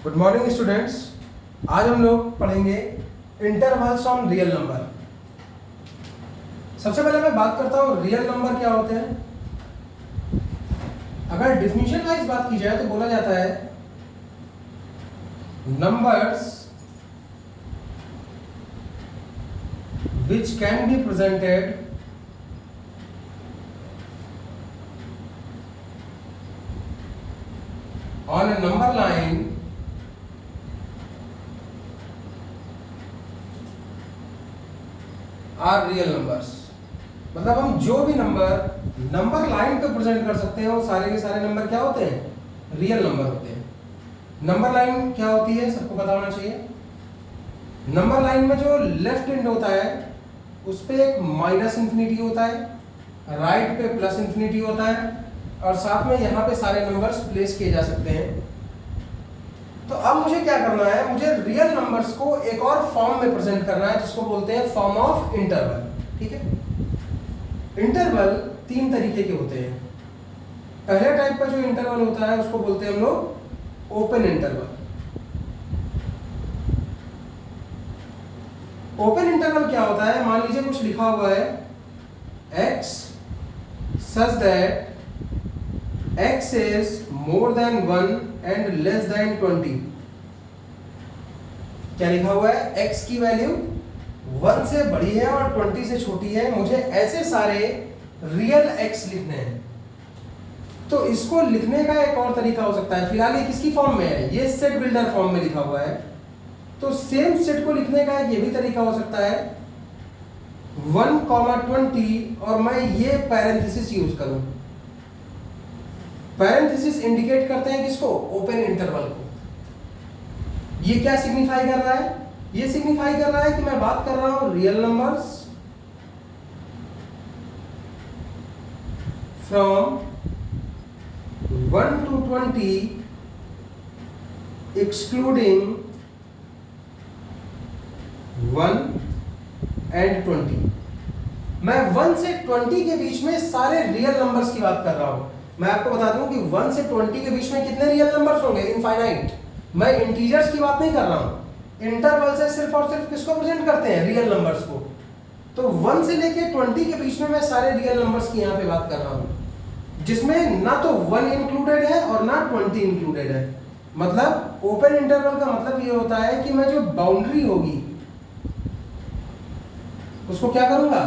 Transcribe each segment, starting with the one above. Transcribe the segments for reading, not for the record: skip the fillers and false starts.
Good morning students. आज हम लोग पढ़ेंगे इंटरवल्स ऑन रियल नंबर। सबसे पहले मैं बात करता हूँ रियल नंबर क्या होते हैं। अगर डिफिनीशन वाइज बात की जाए तो बोला जाता है numbers which can be presented on a number line are real numbers। मतलब हम जो भी नंबर लाइन पे प्रेजेंट कर सकते हैं वो सारे के सारे नंबर क्या होते हैं, रियल नंबर होते हैं। नंबर लाइन क्या होती है सबको पता होना चाहिए। नंबर लाइन में जो लेफ्ट एंड होता है उस पे एक माइनस इंफिनिटी होता है, राइट पे प्लस इंफिनिटी होता है और साथ में यहाँ पे सारे नंबर्स प्लेस किए जा सकते हैं। तो अब मुझे क्या करना है, मुझे रियल नंबर्स को एक और फॉर्म में प्रेजेंट करना है जिसको बोलते हैं फॉर्म ऑफ इंटरवल। ठीक है। इंटरवल तीन तरीके के होते हैं। पहले टाइप का जो इंटरवल होता है उसको बोलते हैं हम लोग ओपन इंटरवल। ओपन इंटरवल क्या होता है, मान लीजिए कुछ लिखा हुआ है x such that x is more than 1 and less than 20। क्या लिखा हुआ है, x की वैल्यू 1 से बड़ी है और 20 से छोटी है। मुझे ऐसे सारे रियल x लिखने हैं। तो इसको लिखने का एक और तरीका हो सकता है। फिलहाल ये किसकी फॉर्म में है, ये सेट बिल्डर फॉर्म में लिखा हुआ है। तो सेम सेट को लिखने का ये भी तरीका हो सकता है 1,20 और मैं ये पैरेंथेसिस यूज करूं। पैरेंथेसिस इंडिकेट करते हैं किसको, ओपन इंटरवल को। ये क्या सिग्निफाई कर रहा है, ये सिग्निफाई कर रहा है कि मैं बात कर रहा हूं real numbers from 1 to 20 excluding 1 and 20। मैं 1 से 20 के बीच में सारे रियल नंबर्स की बात कर रहा हूं। मैं आपको बता दूं कि 1 से 20 के बीच में कितने रियल नंबर्स होंगे, इनफाइनाइट। मैं इंटीजर्स की बात नहीं कर रहा हूं। इंटरवल से सिर्फ और सिर्फ किसको प्रेजेंट करते हैं, रियल नंबर्स को। तो 1 से लेके 20 के बीच में मैं सारे रियल नंबर्स की यहां पे बात कर रहा हूं, जिसमें ना तो 1 इंक्लूडेड है और ना 20 इंक्लूडेड है। मतलब ओपन इंटरवल का मतलब ये होता है कि मैं जो बाउंड्री होगी उसको क्या करूंगा,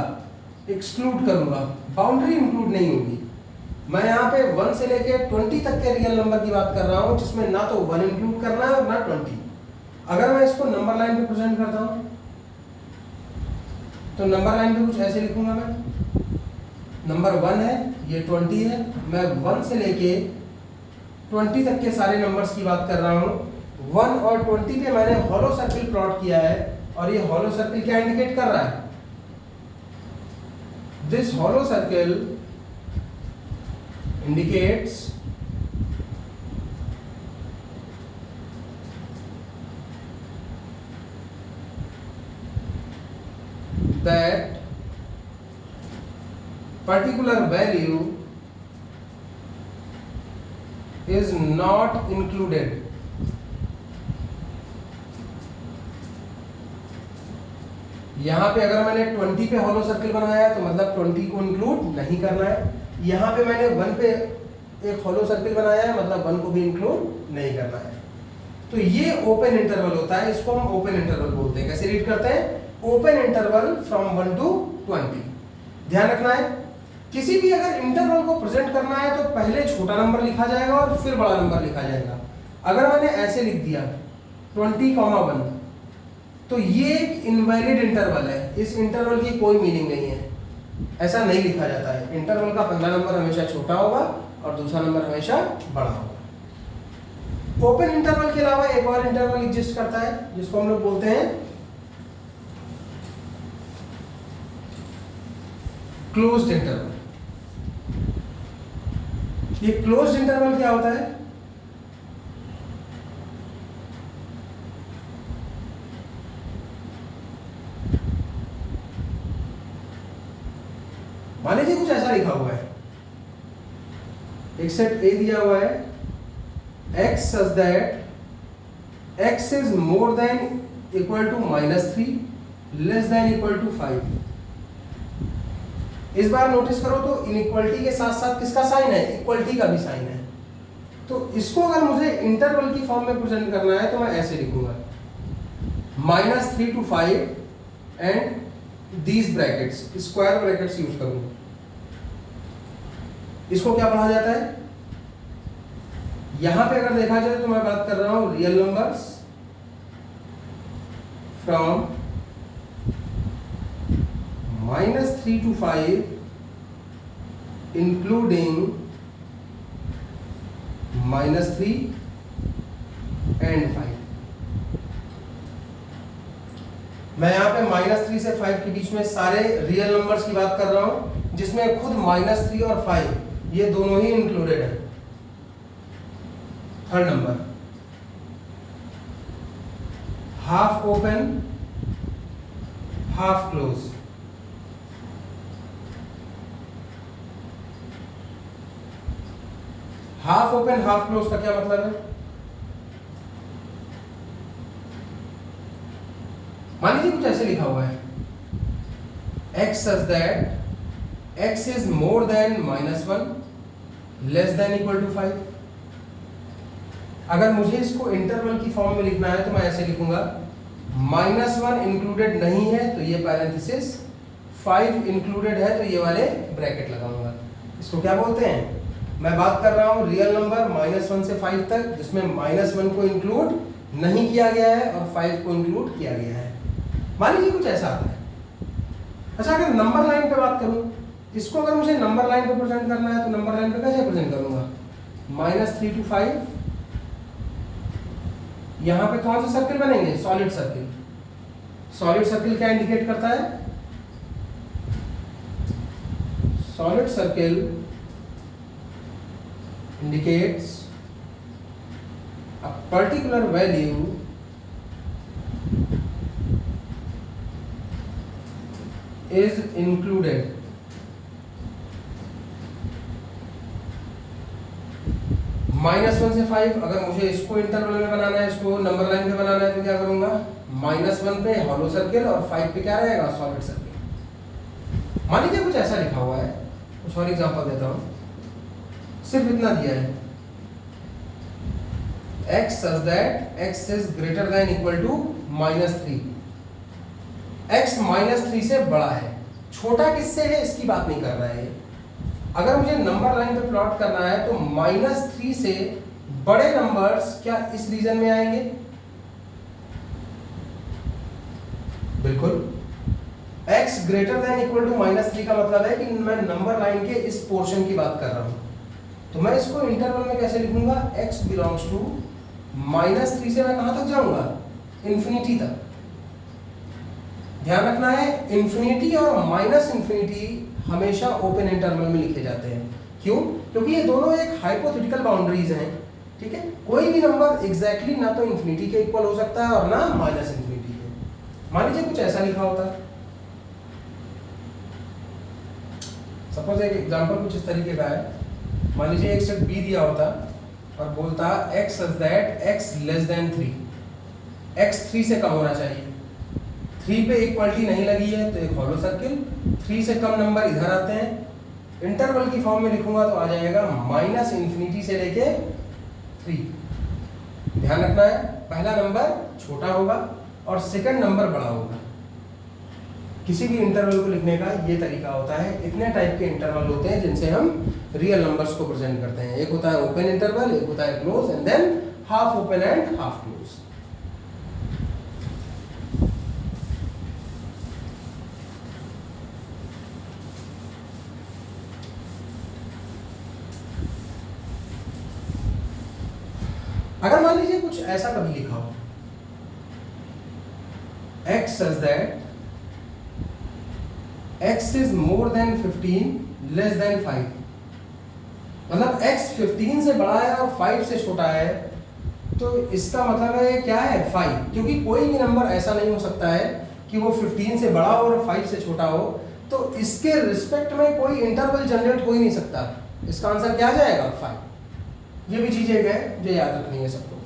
एक्सक्लूड करूंगा। बाउंड्री इंक्लूड नहीं होगी। मैं यहाँ पे 1 से लेके 20 तक के रियल नंबर की बात कर रहा हूँ जिसमें ना तो 1 इंक्लूड करना है और ना 20। अगर मैं इसको नंबर लाइन पे प्रेजेंट करता हूँ तो नंबर लाइन पे कुछ ऐसे लिखूंगा मैं, नंबर 1 है, ये 20 है। मैं 1 से लेके 20 तक के सारे नंबर्स की बात कर रहा हूँ। 1 और 20 पे मैंने हॉलो सर्किल प्लॉट किया है और ये हॉलो सर्किल क्या इंडिकेट कर रहा है, this hollow circle indicates that particular value is not included। यहाँ पे अगर मैंने 20 पे हॉलो सर्किल बनाया है तो मतलब 20 को इंक्लूड नहीं करना है। यहाँ पे मैंने 1 पे एक हॉलो सर्किल बनाया है, मतलब 1 को भी इंक्लूड नहीं करना है। तो ये ओपन इंटरवल होता है, इसको हम ओपन इंटरवल बोलते हैं। कैसे रीड करते हैं, ओपन इंटरवल फ्रॉम 1 to 20। ध्यान रखना है, किसी भी अगर इंटरवल को प्रेजेंट करना है तो पहले छोटा नंबर लिखा जाएगा और फिर बड़ा नंबर लिखा जाएगा। अगर मैंने ऐसे लिख दिया 20,1 तो ये एक इनवैलिड इंटरवल है। इस इंटरवल की कोई मीनिंग नहीं है, ऐसा नहीं लिखा जाता है। इंटरवल का पहला नंबर हमेशा छोटा होगा और दूसरा नंबर हमेशा बड़ा होगा। ओपन इंटरवल के अलावा एक और इंटरवल एग्जिस्ट करता है जिसको हम लोग बोलते हैं क्लोज्ड इंटरवल। ये क्लोज्ड इंटरवल क्या होता है, मान लीजिए कुछ ऐसा लिखा हुआ है, एक सेट ए दिया हुआ है x such that x is more than equal to -3 less than equal to 5। इस बार नोटिस करो तो इनइक्वलिटी के साथ साथ किसका साइन है, इक्वलिटी का भी साइन है। तो इसको अगर मुझे इंटरवल की फॉर्म में प्रेजेंट करना है तो मैं ऐसे लिखूंगा -3 to 5 and these brackets, square brackets use करूंगा। इसको क्या पढ़ा जाता है, यहां पे अगर देखा जाए तो मैं बात कर रहा हूं real numbers from -3 to 5 including -3 and 5। मैं यहां पे -3 से 5 के बीच में सारे रियल नंबर्स की बात कर रहा हूं, जिसमें खुद -3 और 5 ये दोनों ही इंक्लूडेड है। Third number half open half close. Half open half close का क्या मतलब है, मान लीजिए कुछ ऐसे लिखा हुआ है x such that x is more than -1 less than equal to 5। अगर मुझे इसको इंटरवल की फॉर्म में लिखना है तो मैं ऐसे लिखूंगा -1 इंक्लूडेड नहीं है तो ये पैरेंथेसिस, 5 इंक्लूडेड है तो ये वाले ब्रैकेट लगाऊंगा। इसको क्या बोलते हैं, मैं बात कर रहा हूं रियल नंबर -1 से 5 तक जिसमें -1 को इंक्लूड नहीं किया गया है और 5 को इंक्लूड किया गया है। मान लीजिए कुछ ऐसा आता है। अच्छा, अगर नंबर लाइन पे बात करूं, इसको अगर मुझे नंबर लाइन पे प्रेजेंट करना है तो नंबर लाइन पे कैसे प्रेजेंट करूंगा, -3 to 5, यहां पे कौन से सर्किल बनेंगे, सॉलिड सर्किल। सॉलिड सर्किल क्या इंडिकेट करता है, solid circle indicates a particular value is included -1 से 5। अगर मुझे इसको इंटरवल में बनाना है, इसको नंबर लाइन पे बनाना है तो क्या करूंगा, -1 पे हॉलो सर्किल और 5 पे क्या रहेगा, सॉलिड सर्किल। मान लीजिए कुछ ऐसा लिखा हुआ है, कुछ और एग्जांपल देता हूं, सिर्फ इतना दिया है x such that x is greater than equal to -3। x -3 से बड़ा है, छोटा किससे है इसकी बात नहीं कर रहा है। अगर मुझे नंबर लाइन पे प्लॉट करना है तो -3 से बड़े नंबर्स क्या इस रीजन में आएंगे, बिल्कुल। x greater than equal to -3 का मतलब है कि मैं नंबर लाइन के इस पोर्शन की बात कर रहा हूं। तो मैं इसको इंटरवल में कैसे लिखूंगा, x बिलोंग्स टू -3 से मैं कहां तक जाऊंगा, इंफिनिटी तक। ध्यान रखना है, इंफिनिटी और -इंफिनिटी हमेशा ओपन इंटरवल में लिखे जाते हैं। क्यों, क्योंकि ये दोनों एक हाइपोथेटिकल बाउंड्रीज हैं। ठीक है, कोई भी नंबर एग्जैक्टली ना तो इंफिनिटी के इक्वल हो सकता है और ना -इंफिनिटी के। मान लीजिए कुछ ऐसा लिखा होता है, सपोज एक एग्जांपल कुछ इस तरीके का है। मान लीजिए एक सेट बी दिया होता और बोलता x such that x less than 3, x 3 से कम होना चाहिए। 3 पे इक्वलिटी नहीं लगी है तो एक हॉलो सर्किल, 3 से कम नंबर इधर आते हैं। इंटरवल की फॉर्म में लिखूंगा तो आ जाएगा -इंफिनिटी से लेके 3। ध्यान रखना है, पहला नंबर छोटा होगा और सेकंड नंबर बड़ा होगा। किसी भी इंटरवल को लिखने का ये तरीका होता है। इतने टाइप के इंटरवल होते हैं जिनसे हम रियल नंबर्स को प्रेजेंट करते हैं। एक होता है ओपन इंटरवल, एक होता है close, and than half open and half close. अगर मान लीजिए कुछ ऐसा कभी लिखा हो, x such that x is more than 15 less than 5, मतलब x 15 से बड़ा है और 5 से छोटा है, तो इसका मतलब है क्या है, 5। क्योंकि कोई भी नंबर ऐसा नहीं हो सकता है कि वो 15 से बड़ा हो और 5 से छोटा हो, तो इसके रिस्पेक्ट में कोई इंटरवल जनरेट हो ही नहीं सकता। इसका आंसर क्या आ जाएगा, 5। ये भी चीज एक है जो याद रखनी है सबको।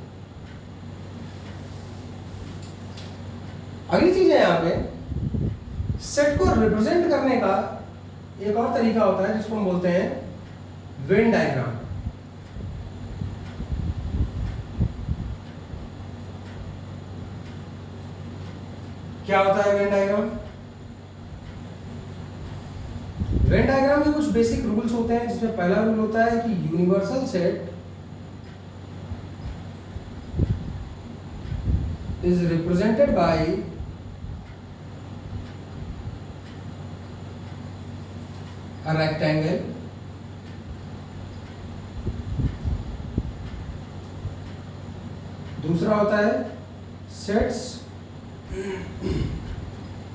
अगली चीज है यहाँ पे, सेट को रिप्रेजेंट करने का एक और तरीका होता है जिसको हम बोलते हैं वेन डायग्राम। क्या होता है वेन डायग्राम? वेन डायग्राम में कुछ बेसिक रूल्स होते हैं, जिसमें पहला रूल होता है कि universal set is represented by a rectangle दूसरा होता है sets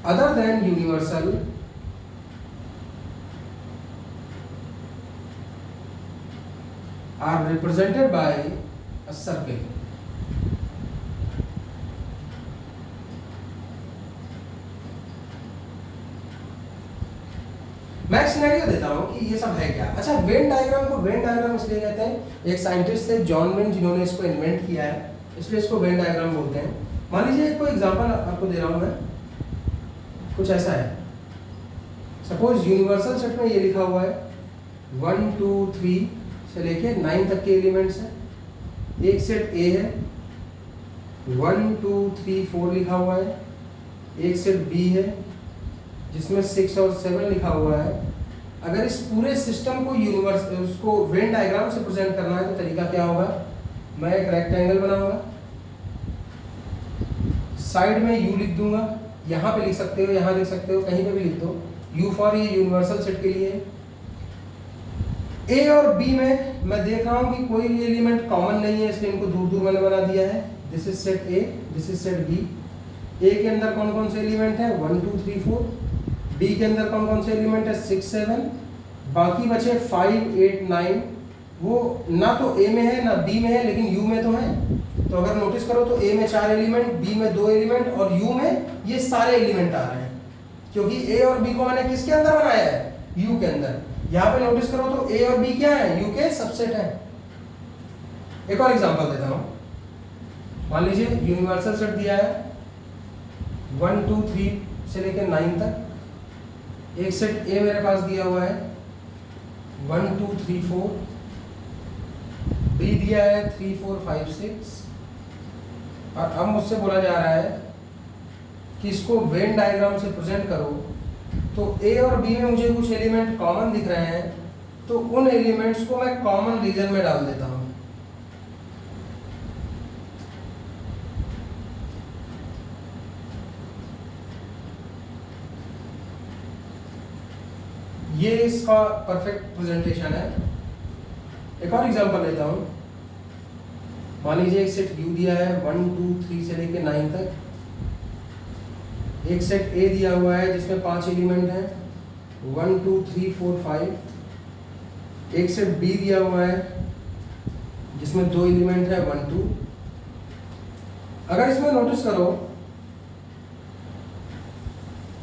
other than universal are represented by a circle। मैं एक सिनेरियो देता हूं कि ये सब है क्या। अच्छा, वेन डायग्राम को वेन डायग्राम इसलिए कहते हैं, एक साइंटिस्ट थे जॉन वेन जिन्होंने इसको इन्वेंट किया है, इसलिए इसको वेन डायग्राम बोलते हैं। मान लीजिए कोई एग्जांपल आपको दे रहा हूं मैं, कुछ ऐसा है। सपोज यूनिवर्सल सेट में ये लिखा हुआ है 1 2 3 से लेके 9 तक के एलिमेंट्स हैं। एक सेट ए है, 1 2 3 4 लिखा हुआ है। एक सेट बी है जिसमें 6 और 7 लिखा हुआ है। अगर इस पूरे सिस्टम को उसको वेन डायग्राम से प्रेजेंट करना है तो तरीका क्या होगा? मैं एक रेक्टेंगल बनाऊंगा, साइड में यू लिख दूंगा, यहाँ पे लिख सकते हो, यहाँ लिख सकते हो, कहीं पे भी लिख दो। यू फॉर ये यूनिवर्सल सेट के लिए। ए और बी में मैं देख रहा हूँ कि कोई भी एलिमेंट कॉमन नहीं है, इसलिए इनको दूर दूर मैंने बना दिया है। This is set A, this is set B. A के अंदर कौन कौन से एलिमेंट है? 1 2 3 4। बी के अंदर कौन कौन से एलिमेंट है? 6 7। बाकी बचे 5 8 9। वो ना तो ए में है ना बी में है, लेकिन यू में तो है। तो अगर नोटिस करो तो ए में 4 एलिमेंट, बी में 2 एलिमेंट और यू में ये सारे एलिमेंट आ रहे हैं, क्योंकि ए और बी को मैंने किसके अंदर बनाया है? यू के अंदर। यहाँ पे नोटिस करो तो ए और बी क्या है? यू के सबसेट है। एक और एग्जांपल देता हूँ। मान लीजिए यूनिवर्सल सेट दिया है 1 2 3 से लेकर 9 तक। एक सेट ए मेरे पास दिया हुआ है 1 2 3 4। बी दिया है 3 4 5 6। और अब मुझसे बोला जा रहा है कि इसको वेन डायग्राम से प्रेजेंट करो। तो ए और बी में मुझे कुछ एलिमेंट कॉमन दिख रहे हैं, तो उन एलिमेंट्स को मैं कॉमन रीजन में डाल देता हूं। ये इसका परफेक्ट प्रेजेंटेशन है। एक और एग्जांपल लेता हूं। मान लीजिए एक सेट यू दिया है 1 2 3 से लेकर 9 तक। एक सेट ए दिया हुआ है जिसमें 5 एलिमेंट हैं 1 2 3 4 5। एक सेट बी दिया हुआ है जिसमें 2 एलिमेंट है 1 2। अगर इसमें नोटिस करो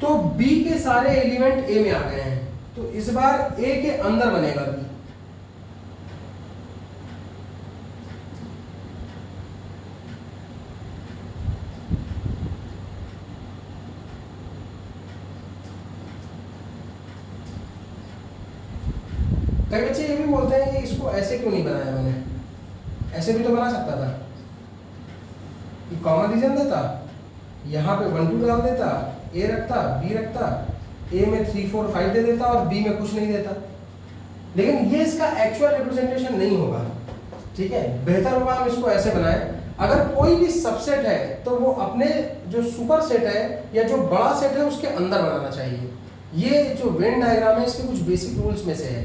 तो बी के सारे एलिमेंट ए में आ गए हैं, तो इस बार ए के अंदर बनेगा बी। कई बच्चे ये भी बोलते हैं कि इसको ऐसे क्यों नहीं बनाया मैंने, ऐसे भी तो बना सकता था कि कॉमन रीजन देता, यहाँ पे 1 2 डाल देता, ए रखता, बी रखता, ए में 3 4 5 दे देता और बी में कुछ नहीं देता। लेकिन ये इसका एक्चुअल रिप्रेजेंटेशन नहीं होगा। ठीक है, बेहतर होगा हम इसको ऐसे बनाएं। अगर कोई भी सबसेट है तो वो अपने जो सुपर सेट है या जो बड़ा सेट है उसके अंदर बनाना चाहिए। ये जो वेन डायग्राम है इसके कुछ बेसिक रूल्स में से है।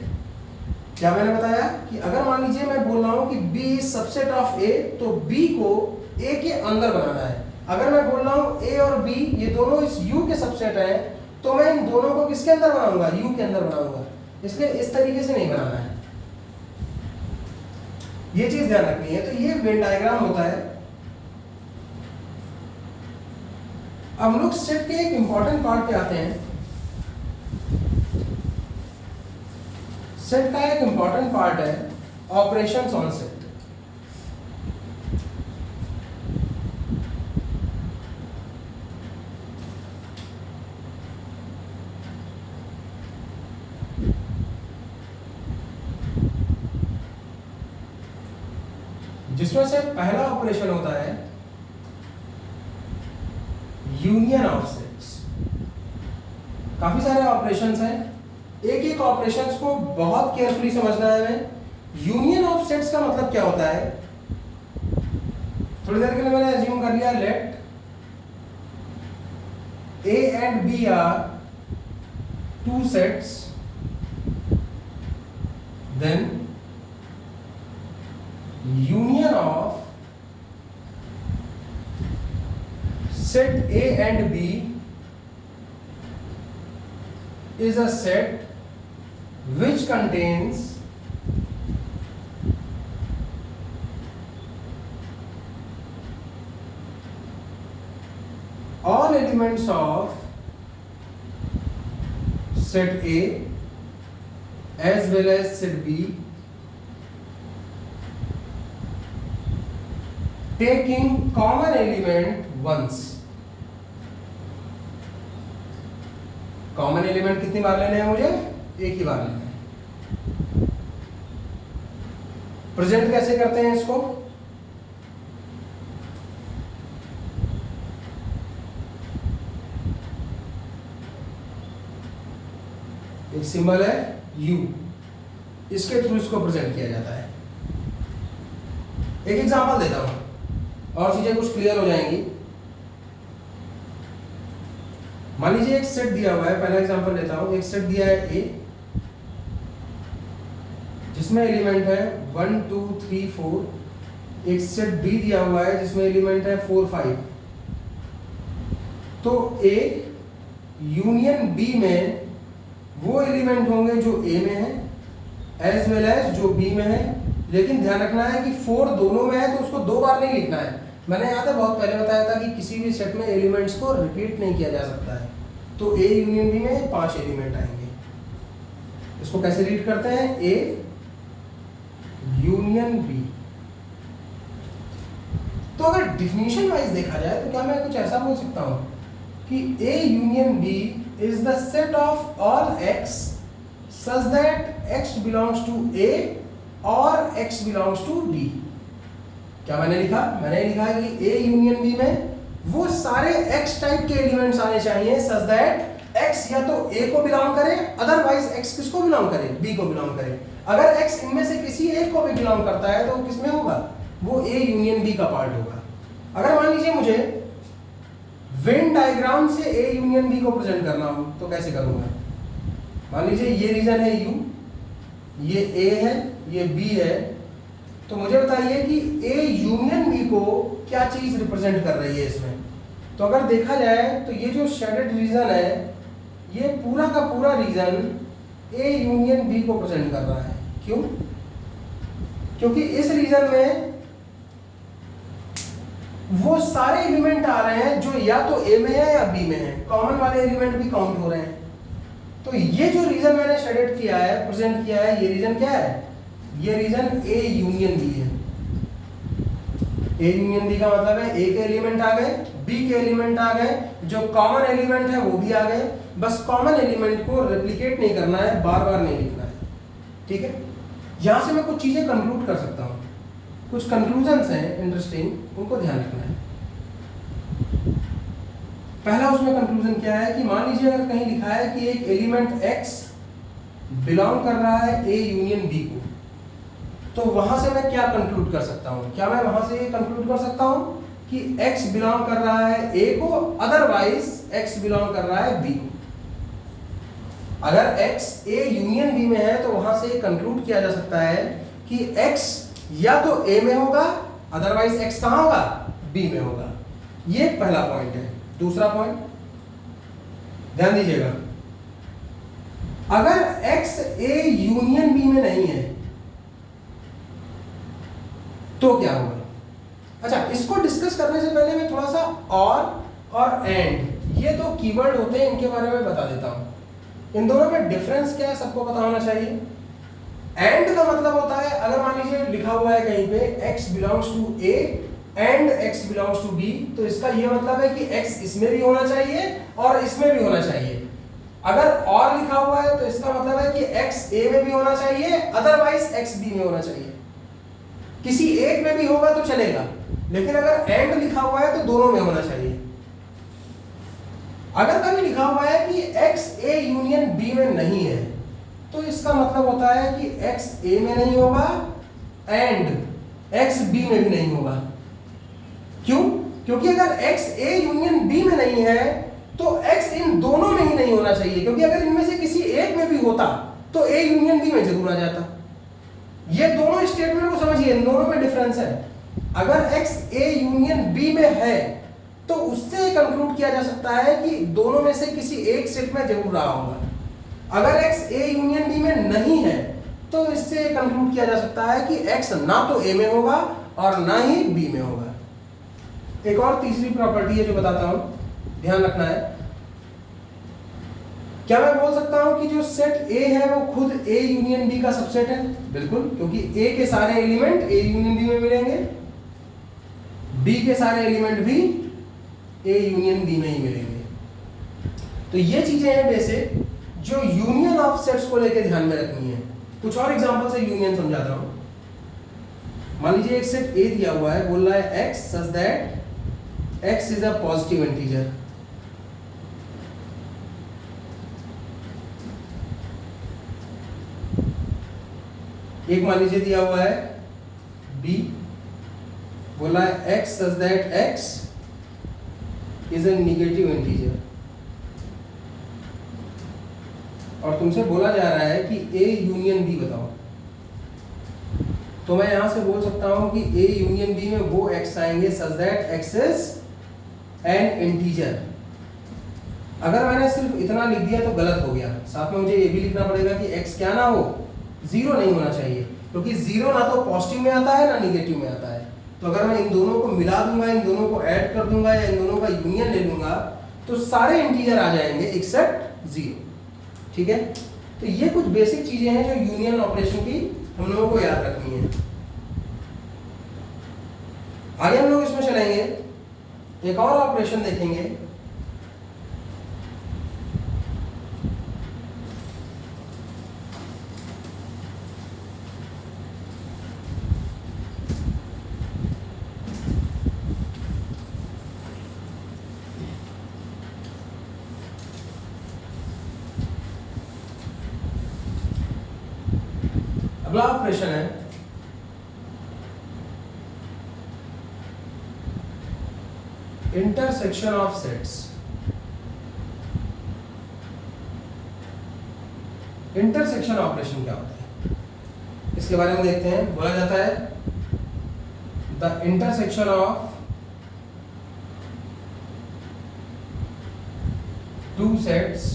क्या मैंने बताया कि अगर मान लीजिए मैं बोल रहा हूं कि B is subset of A, तो B को A के अंदर बनाना है। अगर मैं बोल रहा हूं A और B ये दोनों इस U के सबसेट हैं, तो मैं इन दोनों को किसके अंदर बनाऊंगा? U के अंदर बनाऊंगा। इसलिए इस तरीके से नहीं बनाना है, ये चीज ध्यान रखनी है। तो ये वेन डायग्राम होता है। अब हम लोग सेट के एक इंपॉर्टेंट पार्ट पे आते हैं। सेट का एक इंपॉर्टेंट पार्ट है ऑपरेशंस ऑन सेट। जिसमें से पहला ऑपरेशन होता है यूनियन ऑफ सेट्स। काफी सारे ऑपरेशंस हैं, एक एक ऑपरेशंस को बहुत केयरफुली समझना है हमें। यूनियन ऑफ सेट्स का मतलब क्या होता है, थोड़ी देर के लिए मैंने अज्यूम कर लिया late A and B are two sets, then union of set A and B is a set which contains all elements of set A as well as set B taking common element once। Common element कितनी बार लेने हैं मुझे, एक ही बार लेना है। Present कैसे करते हैं इसको, एक सिंबल है U, इसके थ्रू इसको प्रेजेंट किया जाता है। एक एग्जांपल देता हूं और चीजें कुछ क्लियर हो जाएंगी। मान लीजिए एक सेट दिया हुआ है, पहला एग्जांपल लेता हूं। एक सेट दिया है A जिसमें एलिमेंट है 1 2 3 4। एक सेट B दिया हुआ है जिसमें एलिमेंट है 4 5। तो A यूनियन B में वो एलिमेंट होंगे जो A में है एज वेल एज जो B में है। लेकिन ध्यान रखना है कि 4 दोनों में है तो उसको दो बार नहीं लिखना है। मैंने यहाँ पे बहुत पहले बताया था कि किसी भी सेट में एलिमेंट्स को रिपीट नहीं किया जा सकता है। तो A यूनियन B में 5 एलिमेंट आएंगे। इसको कैसे रीड करते हैं, A यूनियन B। तो अगर डिफिनीशन वाइज देखा जाए तो क्या मैं कुछ ऐसा बोल सकता हूँ कि A union B is the set of all x such that x belongs to A or x belongs to D। क्या मैंने लिखा, मैंने लिखा है कि A यूनियन B में वो सारे x टाइप के एलिमेंट्स आने चाहिए such that x या तो A को बिलोंग करे, अदरवाइज x किसको बिलोंग करे, B को बिलोंग करे। अगर x इनमें से किसी एक को भी बिलोंग करता है तो वो किसमें होगा, वो A यूनियन B का पार्ट होगा। अगर मान लीजिए मुझे वेन डायग्राम से A यूनियन B को प्रेजेंट करना हो तो कैसे करूंगा। मान लीजिए ये रीजन है U, ये A है, ये B है। तो मुझे बताइए कि A यूनियन B को क्या चीज रिप्रेजेंट कर रही है इसमें। तो अगर देखा जाए तो ये जो शेडेड रीजन है ये पूरा का पूरा रीजन A यूनियन B को प्रेजेंट कर रहा है। क्यों, क्योंकि इस रीजन में वो सारे एलिमेंट आ रहे हैं जो या तो A में है या B में है, कॉमन वाले एलिमेंट भी काउंट हो रहे हैं। तो ये जो रीजन मैंने शेडेड किया है, प्रेजेंट किया है, ये रीजन क्या है, ये रीजन A यूनियन B है। A यूनियन B का मतलब है A के एलिमेंट आ गए, B के एलिमेंट आ गए, जो कॉमन एलिमेंट है वो भी आ गए। बस कॉमन एलिमेंट को रेप्लिकेट नहीं करना है, बार बार नहीं लिखना है। ठीक है, यहां से मैं कुछ चीजें कंक्लूड कर सकता हूं, कुछ कंक्लूजन्स हैं इंटरेस्टिंग, उनको ध्यान रखना है। पहला उसमें कंक्लूजन क्या है कि मान लीजिए अगर कहीं लिखा है कि एक एलिमेंट x बिलोंग कर रहा है A यूनियन B को, तो वहां से मैं क्या कंक्लूड कर सकता हूं, क्या मैं वहां से ये कंक्लूड कर सकता हूं कि x बिलोंग कर रहा है A को, अदरवाइज x बिलोंग कर रहा है B को। अगर x A यूनियन B में है तो वहां से ये कंक्लूड किया जा सकता है कि x या तो A में होगा, अदरवाइज x कहां होगा, B में होगा। ये पहला पॉइंट है। दूसरा पॉइंट ध्यान दीजिएगा, अगर x A यूनियन B में नहीं है तो क्या होगा। अच्छा, इसको डिस्कस करने से पहले मैं थोड़ा सा और एंड, ये दो कीवर्ड होते हैं, इनके बारे में बता देता हूं। इन दोनों में डिफरेंस क्या है सबको पता होना चाहिए। एंड का मतलब होता है, अगर मान लीजिए लिखा हुआ है कहीं पे x belongs to A and x belongs to B, तो इसका ये मतलब है कि x इसमें भी होना चाहिए और इसमें भी होना चाहिए। अगर और लिखा हुआ है तो इसका मतलब है कि x A में भी होना चाहिए, अदरवाइज x B में होना चाहिए। किसी एक में भी होगा तो चलेगा, लेकिन अगर एंड लिखा हुआ है तो दोनों में होना चाहिए। अगर कभी लिखा हुआ है कि एक्स ए यूनियन बी में नहीं है, तो इसका मतलब होता है कि एक्स ए में नहीं होगा एंड एक्स बी में भी नहीं होगा। क्यों? क्योंकि अगर एक्स ए यूनियन बी में नहीं है तो एक्स इन दोनों में ही नहीं होना चाहिए, क्योंकि अगर इनमें से किसी एक में भी होता तो ए यूनियन बी में जरूर आ जाता। ये दोनों स्टेटमेंट को समझिए, इन दोनों में डिफरेंस है। अगर एक्स ए यूनियन बी में है तो उससे कंक्लूड किया जा सकता है कि दोनों में से किसी एक सेट में जरूर रहा होगा। अगर एक्स ए यूनियन बी में नहीं है तो इससे कंक्लूड किया जा सकता है कि एक्स ना तो ए में होगा और ना ही बी में होगा। एक और तीसरी प्रॉपर्टी है जो बताता हूं, ध्यान रखना है। क्या मैं बोल सकता हूं कि जो सेट ए है वो खुद ए यूनियन बी का सबसेट है? बिल्कुल, क्योंकि ए के सारे एलिमेंट ए यूनियन बी में मिलेंगे, बी के सारे एलिमेंट भी ए यूनियन बी में ही मिलेंगे। तो ये चीजें हैं बेसिक जो यूनियन ऑफ सेट्स को लेकर ध्यान में रखनी है। कुछ और एग्जांपल से यूनियन समझाता हूं। मान लीजिए एक सेट ए दिया हुआ है, बोल रहा है x such that x is a positive integer. एक मान लीजिए दिया हुआ है बी, बोला है x such that x is a negative integer, और तुमसे बोला जा रहा है कि ए यूनियन बी बताओ। तो मैं यहां से बोल सकता हूं कि ए यूनियन बी में वो एक्स आएंगे such that x is an integer. अगर मैंने सिर्फ इतना लिख दिया तो गलत हो गया, साथ में मुझे ये भी लिखना पड़ेगा कि एक्स क्या ना हो, जीरो नहीं होना चाहिए, क्योंकि जीरो ना तो पॉजिटिव में आता है ना निगेटिव में आता है। तो अगर मैं इन दोनों को मिला दूंगा, इन दोनों को ऐड कर दूंगा या इन दोनों का यूनियन ले लूंगा तो सारे इंटीजर आ जाएंगे एक्सेप्ट जीरो। ठीक है, तो ये कुछ बेसिक चीजें हैं जो यूनियन ऑपरेशन की हम लोगों को याद रखनी है। आगे हम लोग इसमें चलेंगे, एक और ऑपरेशन देखेंगे। अगला ऑपरेशन है intersection of sets. Intersection operation क्या होता है इसके बारे में देखते हैं। बोला जाता है the intersection of two sets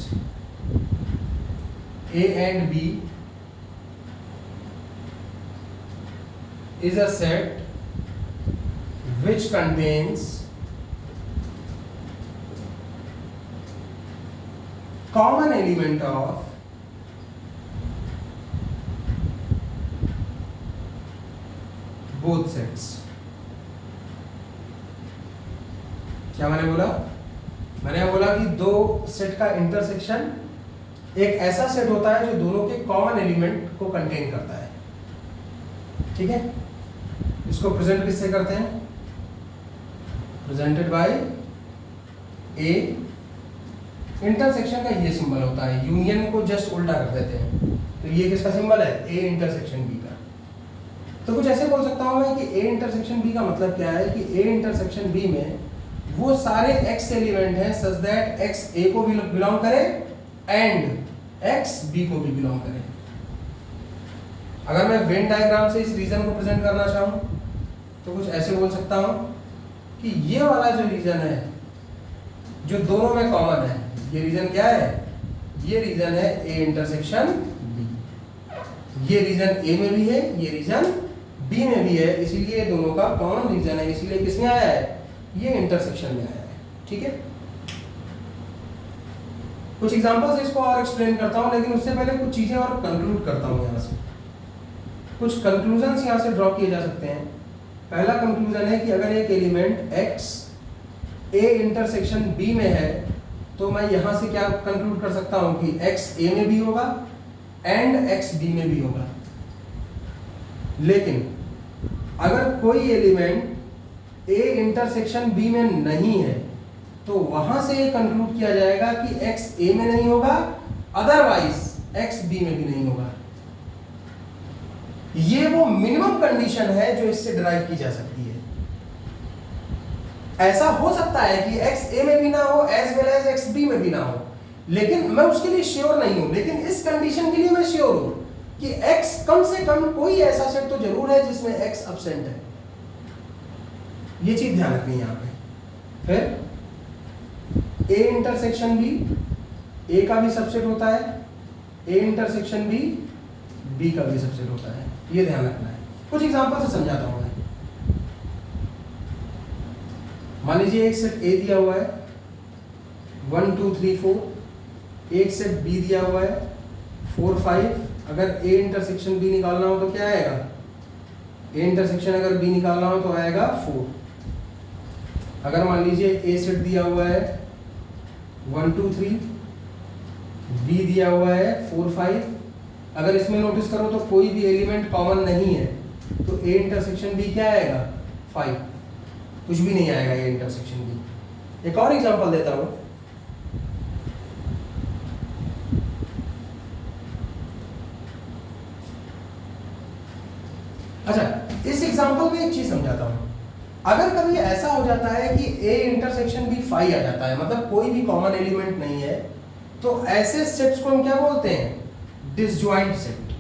A and B is a set which contains common element of both sets। क्या मैंने बोला? मैंने बोला कि दो सेट का इंटरसेक्शन एक ऐसा सेट होता है जो दोनों के कॉमन एलिमेंट को कंटेन करता है। ठीक है, इसको प्रेजेंट किससे करते हैं? Presented by A. इंटरसेक्शन का ये सिंबल होता है, यूनियन को जस्ट उल्टा कर देते हैं। तो ये किसका सिंबल है? ए इंटरसेक्शन बी का। तो कुछ ऐसे बोल सकता हूं मैं कि ए इंटरसेक्शन बी का मतलब क्या है कि ए इंटरसेक्शन बी में वो सारे एक्स एलिमेंट हैं सच दैट एक्स ए को भी बिलोंग करे एंड एक्स बी को भी बिलोंग करे। अगर मैं वेन डायग्राम से इस रीजन को प्रेजेंट करना चाहूं तो कुछ ऐसे बोल सकता हूं कि ये वाला जो रीजन है जो दोनों में कॉमन है, ये रीजन क्या है? ये रीजन है ए इंटरसेक्शन बी। ये रीजन ए में भी है, ये रीजन बी में भी है, इसीलिए दोनों का कॉमन रीजन है, इसीलिए किसमें आया है? ये इंटरसेक्शन में आया है। ठीक है, कुछ एग्जांपल से इसको और एक्सप्लेन करता हूं, लेकिन उससे पहले कुछ चीजें और कंक्लूड करता हूं। यहां से कुछ कंक्लूजन यहां से ड्रॉ किए जा सकते हैं। पहला कंक्लूजन है कि अगर एक element x a intersection b में है तो मैं यहां से क्या कंक्लूड कर सकता हूं कि x a में भी होगा एंड x b में भी होगा। लेकिन अगर कोई एलिमेंट ए इंटरसेक्शन बी में नहीं है तो वहां से ये कंक्लूड किया जाएगा कि x ए में नहीं होगा, अदरवाइज x बी में भी नहीं होगा। ये वो मिनिमम कंडीशन है जो इससे डिराइव की जा सकती है। ऐसा हो सकता है कि x a में भी ना हो as well as x b में भी ना हो, लेकिन मैं उसके लिए श्योर नहीं हूं। लेकिन इस कंडीशन के लिए मैं श्योर हूं कि x कम से कम कोई ऐसा सेट तो जरूर है जिसमें x एब्सेंट है। ये चीज ध्यान रखनी है यहां पे। फिर a इंटरसेक्शन b a का भी सबसेट होता है, a इंटरसेक्शन b b का भी सबसेट होता है। ये ध्यान रखना है। कुछ एग्जांपल से समझाता हूं मैं। मान लीजिए एक सेट A दिया हुआ है 1 2 3 4, एक सेट B दिया हुआ है 4 5। अगर A इंटरसेक्शन B निकालना हो तो क्या आएगा? A इंटरसेक्शन अगर B निकालना हो तो आएगा 4। अगर मान लीजिए A सेट दिया हुआ है 1 2 3, B दिया हुआ है 4 5। अगर इसमें नोटिस करो तो कोई भी एलिमेंट कॉमन नहीं है, तो A इंटरसेक्शन B क्या आएगा? 5। कुछ भी नहीं आएगा ये इंटरसेक्शन B। एक और एग्जांपल देता हूं। अच्छा, इस एग्जांपल में एक चीज समझाता हूं। अगर कभी ऐसा हो जाता है कि A इंटरसेक्शन B 5 आ जाता है, मतलब कोई भी कॉमन एलिमेंट नहीं है, तो ऐसे सेट्स को हम क्या बोलते हैं? Disjoint set.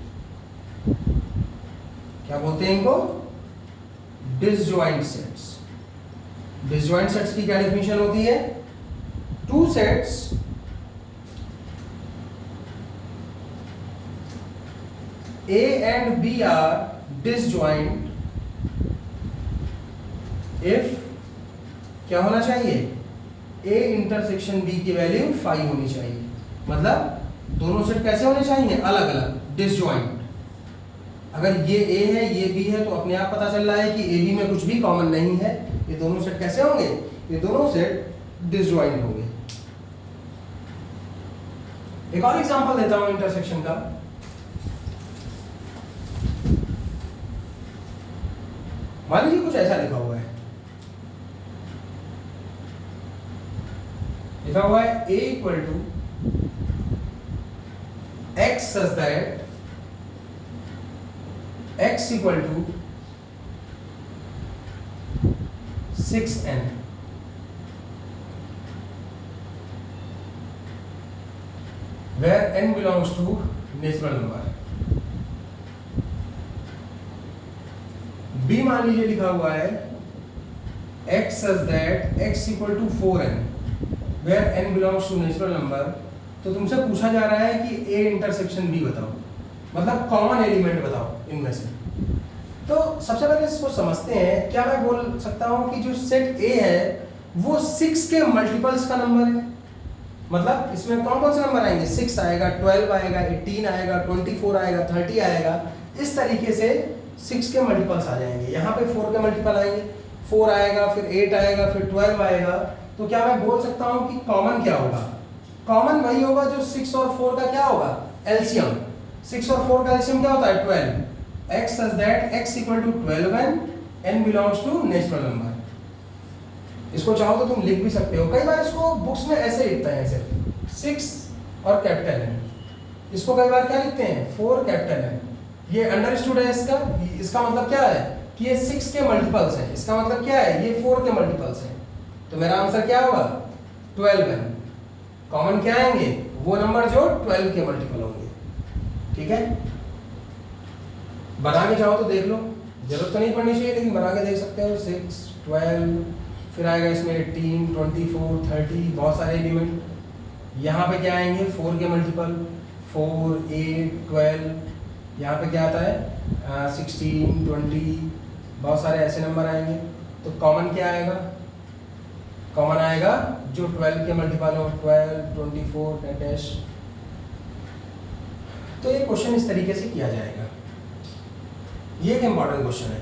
क्या बोलते हैं इनको? Disjoint sets. डिसजॉइंट सेट्स की क्या डेफिनेशन होती है? Two sets A and B are disjoint if क्या होना चाहिए? A इंटरसेक्शन B की वैल्यू 5 होनी चाहिए। मतलब दोनों सेट कैसे होने चाहिए? अलग अलग, डिसजॉइंट। अगर ये A है ये B है तो अपने आप पता चल रहा है कि AB में कुछ भी कॉमन नहीं है। ये दोनों सेट कैसे होंगे? ये दोनों सेट डिसजॉइंट होंगे। एक और एग्जांपल देता हूं इंटरसेक्शन का। मान लीजिए कुछ ऐसा लिखा हुआ है, लिखा हुआ है A equal to x such that x equal to 6n, where n belongs to natural number. B मान लीजिए लिखा हुआ है x such that x equal to 4n, where n belongs to natural number. तो तुमसे पूछा जा रहा है कि A इंटरसेक्शन B बताओ, मतलब कॉमन एलिमेंट बताओ इनमें से। तो सबसे पहले इसको समझते हैं। क्या मैं बोल सकता हूं कि जो सेट A है वो 6 के मल्टीपल्स का नंबर है? मतलब इसमें कौन कौन से नंबर आएंगे? 6 आएगा, 12 आएगा, 18 आएगा, 24 आएगा, 30 आएगा। इस तरीके से 6 के मल्टीपल्स आ जाएंगे। यहाँ पे 4 के मल्टीपल आएंगे, 4 आएगा, फिर 8 आएगा, फिर 12 आएगा। तो क्या मैं बोल सकता हूँ कि कॉमन क्या होगा? कॉमन वही होगा जो 6 और 4 का क्या होगा? एलसीएम। 6 और 4 का एलसीएम क्या होता है? 12। x such that x equal to 12 and n belongs to natural number. इसको चाहो तो तुम लिख भी सकते हो। कई बार इसको बुक्स में ऐसे लिखते हैं, सिर्फ 6 और कैपिटल N। इसको कई बार क्या लिखते हैं? 4 कैपिटल N। ये अंडरस्टूड है इसका। इसका मतलब क्या है कि ये 6 के मल्टीपल्स हैं। इसका मतलब क्या है? ये 4 के मल्टीपल्स हैं। तो मेरा आंसर क्या होगा? 12n। कॉमन क्या आएंगे? वो नंबर जो 12 के मल्टीपल होंगे। ठीक है, बना के चाहो तो देख लो, जरूरत तो नहीं पड़नी चाहिए लेकिन बना के देख सकते हो। 6 12, फिर आएगा इसमें 18 24 30, बहुत सारे एलिमेंट। यहाँ पे क्या आएंगे? 4 के मल्टीपल, 4 8 12। यहाँ पे क्या आता है? 16 20, बहुत सारे ऐसे नंबर आएंगे। तो कॉमन क्या आएगा? कॉमन आएगा जो 12 के मल्टीपल हो, 12 24 डैश। तो ये क्वेश्चन इस तरीके से किया जाएगा। ये एक इंपॉर्टेंट क्वेश्चन है।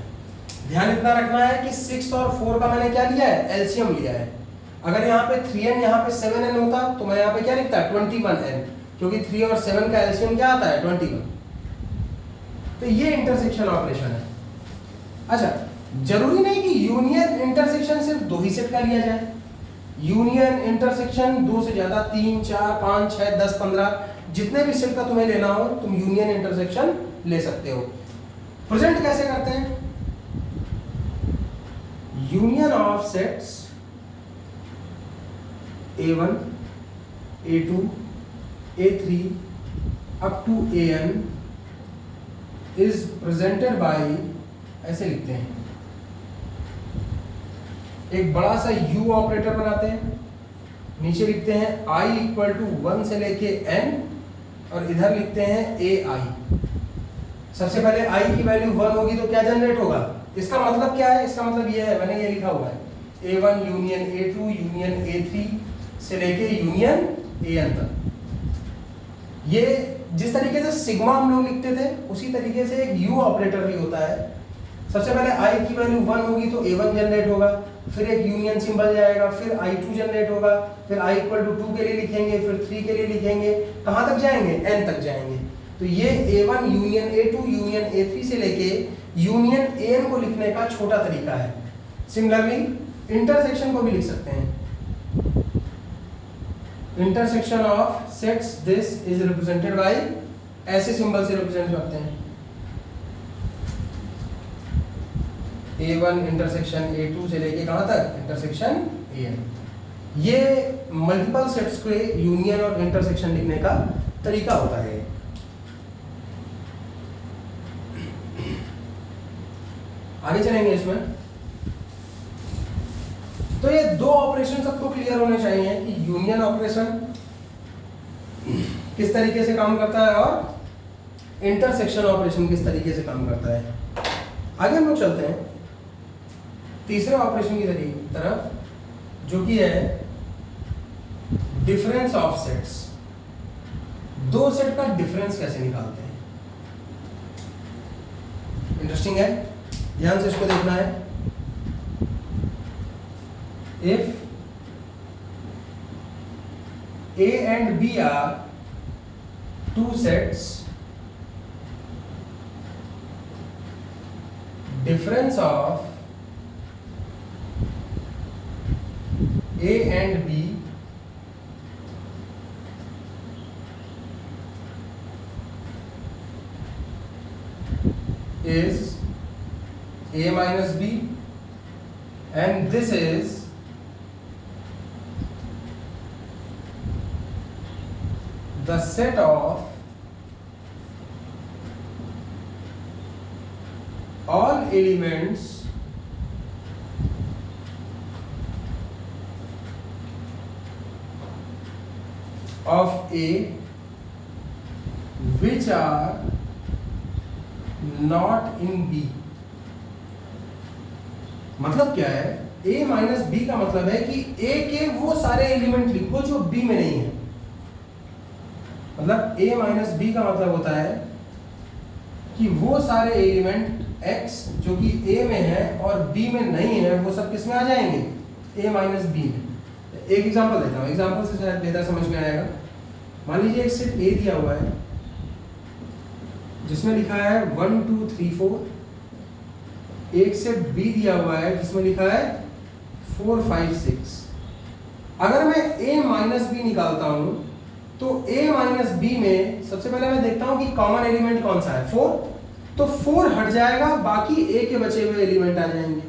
ध्यान इतना रखना है कि 6 और 4 का मैंने क्या लिया है? एलसीएम लिया है। अगर यहाँ पे 3n यहाँ पे 7n होता तो मैं यहाँ पे क्या लिखता? 21n, क्योंकि 3 और 7 का एलसीएम क्या आता है? 21। तो ये इंटरसेक्शन ऑपरेशन है। अच्छा, जरूरी नहीं कि यूनियन इंटरसेक्शन सिर्फ 2 ही सेट का लिया जाए। यूनियन इंटरसेक्शन 2 से ज्यादा, 3, 4, 5, 6, 10, 15 जितने भी सेट का तुम्हें लेना हो तुम यूनियन इंटरसेक्शन ले सकते हो। प्रेजेंट कैसे करते हैं? Union of sets A1, A2, A3 up to AN is presented by, ऐसे लिखते हैं, एक बड़ा सा U ऑपरेटर बनाते हैं, नीचे लिखते हैं I इक्वल टू 1 से लेके N और इधर लिखते हैं AI। सबसे पहले I की वैल्यू 1 होगी तो क्या जनरेट होगा? इसका मतलब क्या है? इसका मतलब ये है, मैंने ये लिखा हुआ है, A1 union A2 union A3 से लेके यूनियन AN तक। ये जिस तरीके से सिग्मा हम लोग लिखते थे उसी तरीके से एक U ऑपरेटर भी होता है। सबसे पहले I की वैल्यू 1 होगी तो A1 जनरेट होगा, फिर एक यूनियन सिंबल जाएगा, फिर I2 जनरेट होगा, फिर I इक्वल टू 2 के लिए लिखेंगे, फिर 3 के लिए लिखेंगे, कहाँ तक जाएंगे? N तक जाएंगे। तो ये A1 union A2 union A3 से लेके यूनियन AN को लिखने का छोटा तरीका है। सिमिलरली इंटरसेक्शन को भी लिख सकते हैं। Intersection of sets this is represented by, ऐसे सिंबल से रिप्रेजेंट करते हैं, A1 इंटरसेक्शन A2 से लेके कहां तक? Intersection AN। ये मल्टीपल सेट्स के यूनियन और इंटरसेक्शन लिखने का तरीका होता है। आगे चलेंगे इसमें। तो ये 2 ऑपरेशन सबको क्लियर होने चाहिए कि यूनियन ऑपरेशन किस तरीके से काम करता है और इंटरसेक्शन ऑपरेशन किस तरीके से काम करता है। आगे हम लोग चलते हैं तीसरे ऑपरेशन की तरफ, जो कि है डिफरेंस ऑफ सेट्स। 2 सेट का डिफरेंस कैसे निकालते हैं? इंटरेस्टिंग है, ध्यान से इसको देखना है। If A and B are 2 sets, difference of A and B is A minus B, and this is the set of all elements of A which are not in B। मतलब क्या है? A minus B का मतलब है कि A के वो सारे एलिमेंट लिखो जो B में नहीं है। मतलब A माइनस B का मतलब होता है कि वो सारे एलिमेंट X जो कि A में है और B में नहीं है वो सब किस में आ जाएंगे? A माइनस B में। एक एग्जांपल देता हूँ, एग्जांपल से शायद बेहतर समझ में आएगा। मान लीजिए एक सेट A दिया हुआ है जिसमें लिखा है 1 2 3 4। एक सेट B दिया हुआ है जिसमें लिखा है 4 5 6। अगर मैं A माइनस B निकालता हूँ तो A माइनस B में सबसे पहले मैं देखता हूँ कि कॉमन एलिमेंट कौन सा है? 4। तो 4 हट जाएगा, बाकी A के बचे हुए एलिमेंट आ जाएंगे।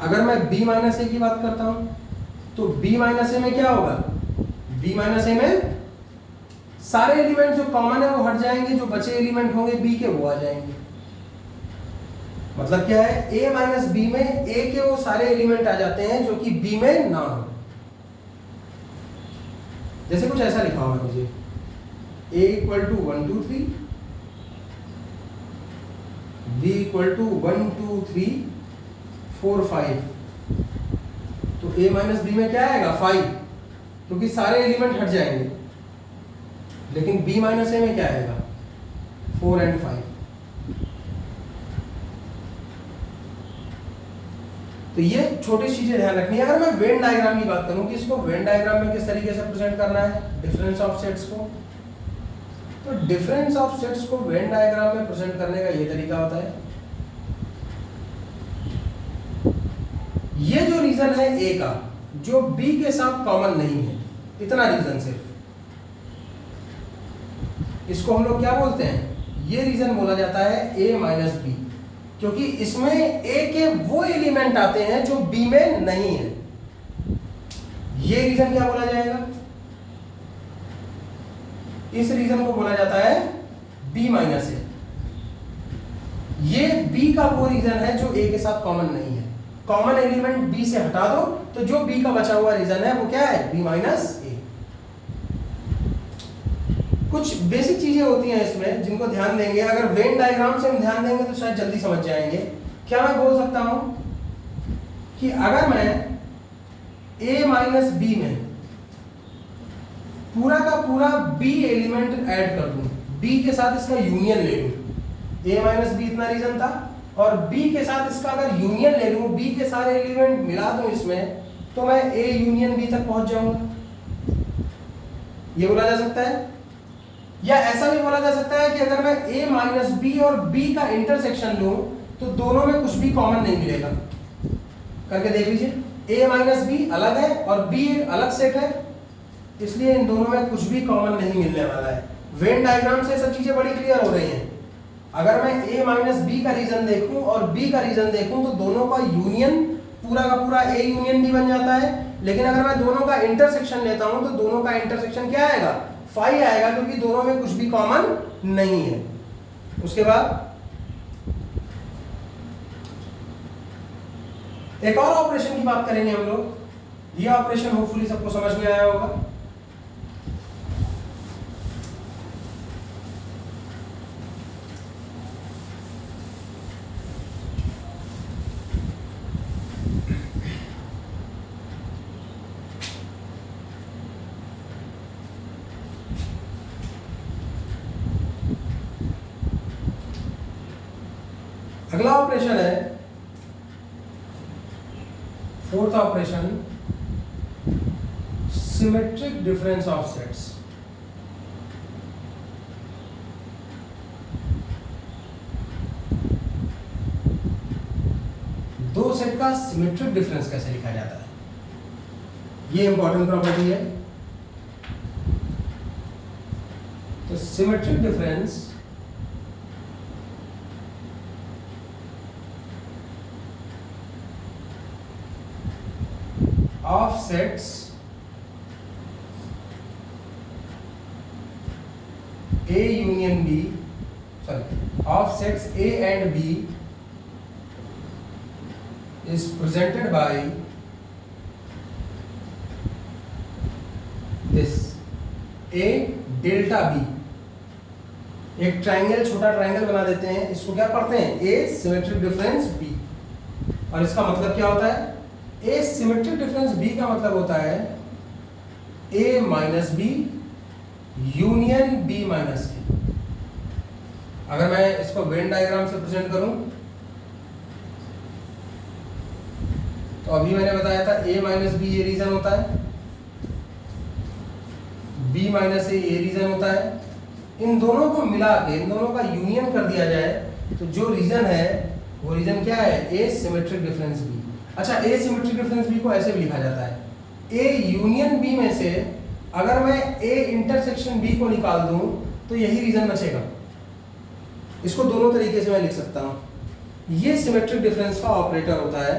अगर मैं B माइनस A की बात करता हूँ तो B माइनस A में क्या होगा? B माइनस A में सारे एलिमेंट जो कॉमन है वो हट जाएंगे, जो बचे एलिमेंट होंगे B के वो आ जाएंगे। मतलब क्या है? A माइनस B में A के वो सारे एलिमेंट आ जाते हैं जो कि B में ना हो। जैसे कुछ ऐसा लिखा होगा मुझे A equal to 1 2 3, B equal to 1 2 3 4 5। तो A माइनस B में क्या आएगा? 5, क्योंकि सारे एलिमेंट हट जाएंगे। लेकिन B माइनस A में क्या आएगा? 4 and 5। तो ये छोटी चीजें ध्यान रखनी है। अगर मैं वेन डायग्राम की बात करूं कि इसको वेन डायग्राम में किस तरीके से प्रेजेंट करना है डिफरेंस ऑफ सेट्स को, तो डिफरेंस ऑफ सेट्स को वेन डायग्राम में प्रेजेंट करने का ये तरीका होता है ये जो रीजन है ए का, जो बी के साथ कॉमन नहीं है, इतना रीजन सिर्फ, इसको हम लोग क्या बोलते हैं, ये रीजन बोला जाता है ए माइनस बी, क्योंकि इसमें ए के वो एलिमेंट आते हैं जो बी में नहीं है। ये रीजन क्या बोला जाएगा, इस रीजन को बोला जाता है बी माइनस ए। ये बी का वो रीजन है जो ए के साथ कॉमन नहीं है। कॉमन एलिमेंट बी से हटा दो तो जो बी का बचा हुआ रीजन है वो क्या है, बी माइनस ए। कुछ बेसिक चीजें होती हैं इसमें जिनको ध्यान देंगे, अगर वेन डायग्राम से हम ध्यान देंगे तो शायद जल्दी समझ जाएंगे। क्या मैं बोल सकता हूं कि अगर मैं ए माइनस बी में पूरा का पूरा बी एलिमेंट ऐड कर दूं, बी के साथ इसका यूनियन ले लूं, ए माइनस बी इतना रीजन था, और बी के साथ इसका अगर यूनियन ले लूं, बी के सारे एलिमेंट मिला दूं इसमें, तो मैं ए यूनियन बी तक पहुंच जाऊंगा। ये बोला जा सकता है। या ऐसा भी बोला जा सकता है कि अगर मैं ए माइनस बी और बी का इंटरसेक्शन लूं तो दोनों में कुछ भी कॉमन नहीं मिलेगा। करके देख लीजिए, ए माइनस बी अलग है और बी एक अलग सेट है, इसलिए इन दोनों में कुछ भी कॉमन नहीं मिलने वाला है। वेन डायग्राम से सब चीजें बड़ी क्लियर हो रही हैं। अगर मैं a माइनस बी का रीजन देखूं और b का रीजन देखूं तो दोनों का यूनियन पूरा का पूरा a यूनियन b बन जाता है। लेकिन अगर मैं दोनों का इंटरसेक्शन लेता हूं तो दोनों का इंटरसेक्शन क्या आएगा, फाई आएगा, क्योंकि दोनों में कुछ भी कॉमन नहीं है। उसके बाद एक और ऑपरेशन की बात करेंगे हम लोग। ये ऑपरेशन होपफुली सबको समझ में आया होगा। अगला ऑपरेशन है fourth operation, symmetric difference of sets. दो सेट का सिमेट्रिक डिफरेंस कैसे लिखा जाता है, ये इंपॉर्टेंट प्रॉपर्टी है। तो symmetric difference of sets A union B, of sets A and B is presented by this A delta B। एक ट्रायंगल, छोटा ट्रायंगल बना देते हैं, इसको क्या पढ़ते हैं, A सिमेट्रिक डिफरेंस B। और इसका मतलब क्या होता है, ए सिमेट्रिक डिफरेंस बी का मतलब होता है A minus B union B minus A. अगर मैं इसको वेन डायग्राम से प्रेजेंट करूं तो अभी मैंने बताया था ए माइनस बी ये रीजन होता है, बी माइनस ए ये रीजन होता है। इन दोनों को मिला के, इन दोनों का यूनियन कर दिया जाए तो जो रीजन है वो रीजन क्या है, ए सिमेट्रिक डिफरेंस बी। अच्छा, ए सिमेट्रिक डिफरेंस बी को ऐसे भी लिखा जाता है, ए यूनियन बी में से अगर मैं ए इंटरसेक्शन बी को निकाल दूं तो यही रीजन बचेगा। इसको दोनों तरीके से मैं लिख सकता हूं। ये सिमेट्रिक डिफरेंस का ऑपरेटर होता है,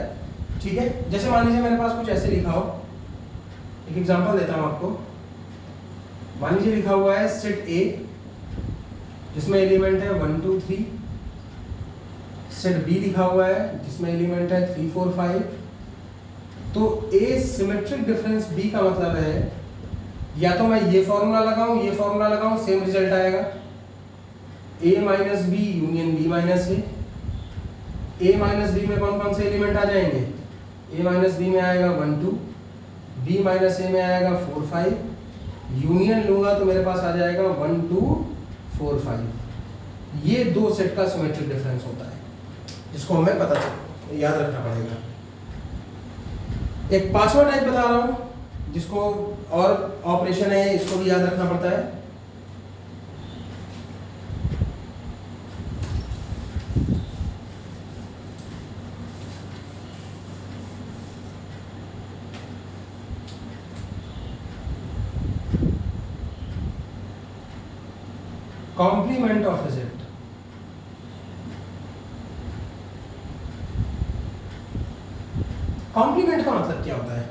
ठीक है। जैसे मान लीजिए मेरे पास कुछ ऐसे लिखा हो, एक एग्जांपल देता हूं आपको। मान लीजिए लिखा हुआ है सेट ए जिसमें एलिमेंट है 1 2 3, सेट बी लिखा हुआ है जिसमें एलिमेंट है 3 4 5। तो ए सिमेट्रिक डिफरेंस बी का मतलब है या तो मैं ये फॉर्मूला लगाऊं, ये फॉर्मूला लगाऊं, सेम रिजल्ट आएगा, A minus B union B minus A. A minus B में कौन कौन से एलिमेंट आ जाएंगे, ए माइनस बी में आएगा 1 2, बी माइनस ए में आएगा 4 5, यूनियन लूंगा तो मेरे पास आ जाएगा 1 2 4 5। ये दो सेट का सिमेट्रिक डिफरेंस होता है जिसको हमें पता याद रखना पड़ेगा। एक पांचवा टाइप बता रहा हूं जिसको और ऑपरेशन है, इसको भी याद रखना पड़ता है। Complement of a set. Complement का मतलब क्या होता है?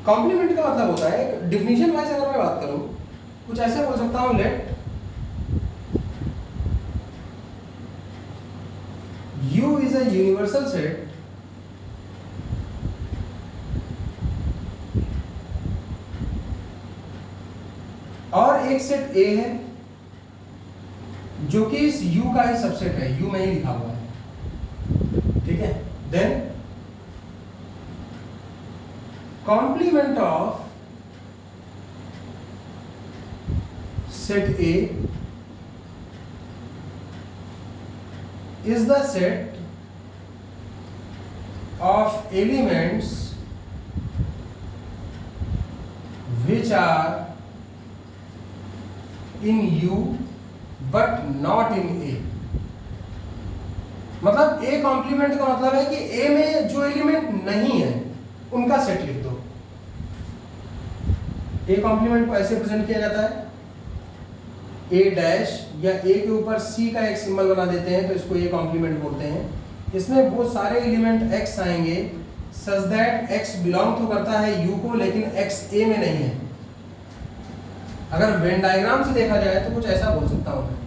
कॉम्प्लीमेंट का मतलब होता है, डिफिनीशन वाइज अगर मैं बात करूं, कुछ ऐसे बोल सकता हूं, late U is a universal set और एक सेट A है जो कि इस U का ही सबसेट है, U में ही लिखा हुआ है, ठीक है। Then complement of set A is the set of elements which are in U but not in A। मतलब A कॉम्प्लीमेंट का मतलब है कि A में जो एलिमेंट नहीं है उनका सेट लिख दो। A कॉम्प्लीमेंट को ऐसे प्रेजेंट किया जाता है, A डैश या A के ऊपर C का एक सिंबल बना देते हैं तो इसको A कॉम्प्लीमेंट बोलते हैं। इसमें वो सारे एलिमेंट X आएंगे सच दैट X बिलोंग तो करता है U को, लेकिन X A में नहीं है। अगर वेन डायग्राम से देखा जाए तो कुछ ऐसा बोल सकता हूं मैं,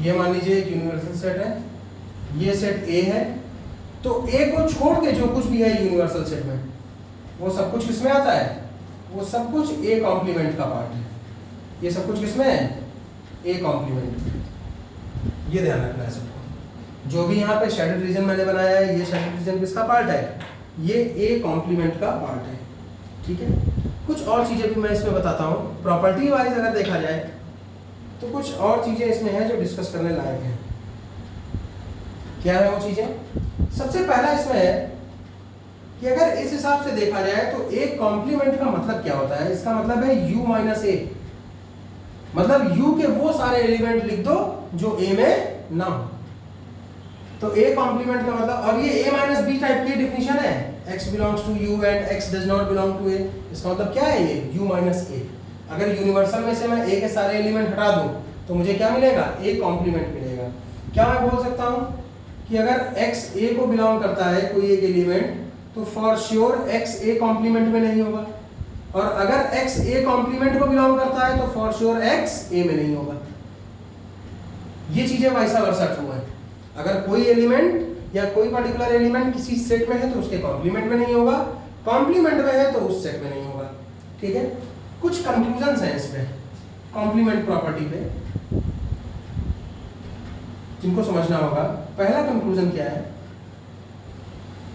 ये मान लीजिए एक यूनिवर्सल सेट है, ये सेट A है, तो A को छोड़ के जो कुछ भी है यूनिवर्सल सेट में वो सब कुछ किसमें आता है? वो सब कुछ A कॉम्प्लीमेंट का पार्ट है। ये सब कुछ किसमें है? A complement. ये ध्यान रखना है सबको। जो भी यहाँ पे शेडेड रीजन मैंने बनाया है, ये शेडेड रीजन किसका पार्ट है? ये A कॉम्प्लीमेंट का पार्ट है, ठीक है। कुछ और चीजें भी मैं इसमें बताता हूँ। प्रॉपर्टी वाइज अगर देखा जाए तो कुछ और चीजें इसमें हैं जो डिस्कस करने लायक हैं। क्या है वो चीजें? सबसे पहला इसमें है कि अगर इस हिसाब से देखा जाए तो A कॉम्प्लीमेंट का मतलब क्या होता है? इसका मतलब है U माइनस A, मतलब U के वो सारे एलिमेंट लिख दो जो A में ना हो। तो A कॉम्प्लीमेंट का मतलब, और ये A माइनस B टाइप की डिफिनीशन है, X belongs to U and X does not belong to A। इसका मतलब क्या है? ये U माइनस A। अगर यूनिवर्सल में से मैं A के सारे एलिमेंट हटा दूं तो मुझे क्या मिलेगा? A कॉम्प्लीमेंट मिलेगा। क्या मैं बोल सकता हूं कि अगर X A को बिलोंग करता है कोई एक एलिमेंट, तो for sure X A complement में नहीं होगा, और अगर X A कॉम्प्लीमेंट को बिलोंग करता है तो फॉर श्योर X A में नहीं होगा। ये चीजें वैसा वर्सा ट्रू है। अगर कोई एलिमेंट या कोई पर्टिकुलर एलिमेंट किसी सेट में है तो उसके कॉम्प्लीमेंट में नहीं होगा, कॉम्प्लीमेंट में है तो उस सेट में नहीं होगा, ठीक है। कुछ कंक्लूजन्स हैं इसमें कॉम्प्लीमेंट प्रॉपर्टी पे जिनको समझना होगा। पहला कंक्लूजन क्या है,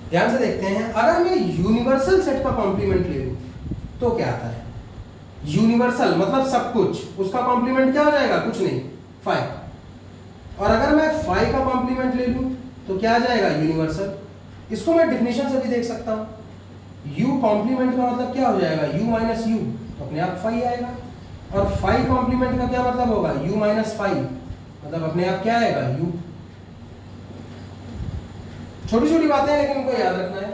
ध्यान से देखते हैं। अगर मैं यूनिवर्सल सेट का कॉम्प्लीमेंट ले लूं तो क्या आता है? यूनिवर्सल मतलब सब कुछ, उसका कॉम्प्लीमेंट क्या हो जाएगा? कुछ नहीं, 5। और अगर मैं 5 का कॉम्प्लीमेंट ले लूं तो क्या आ जाएगा? यूनिवर्सल। इसको मैं डिफिनेशन से भी देख सकता हूं। U कॉम्प्लीमेंट का मतलब क्या हो जाएगा? U माइनस U, तो अपने आप 5 आएगा। और 5 कॉम्प्लीमेंट का क्या मतलब होगा? U माइनस 5, मतलब अपने आप क्या आएगा? U। छोटी छोटी बातें हैं लेकिन उनको याद रखना है।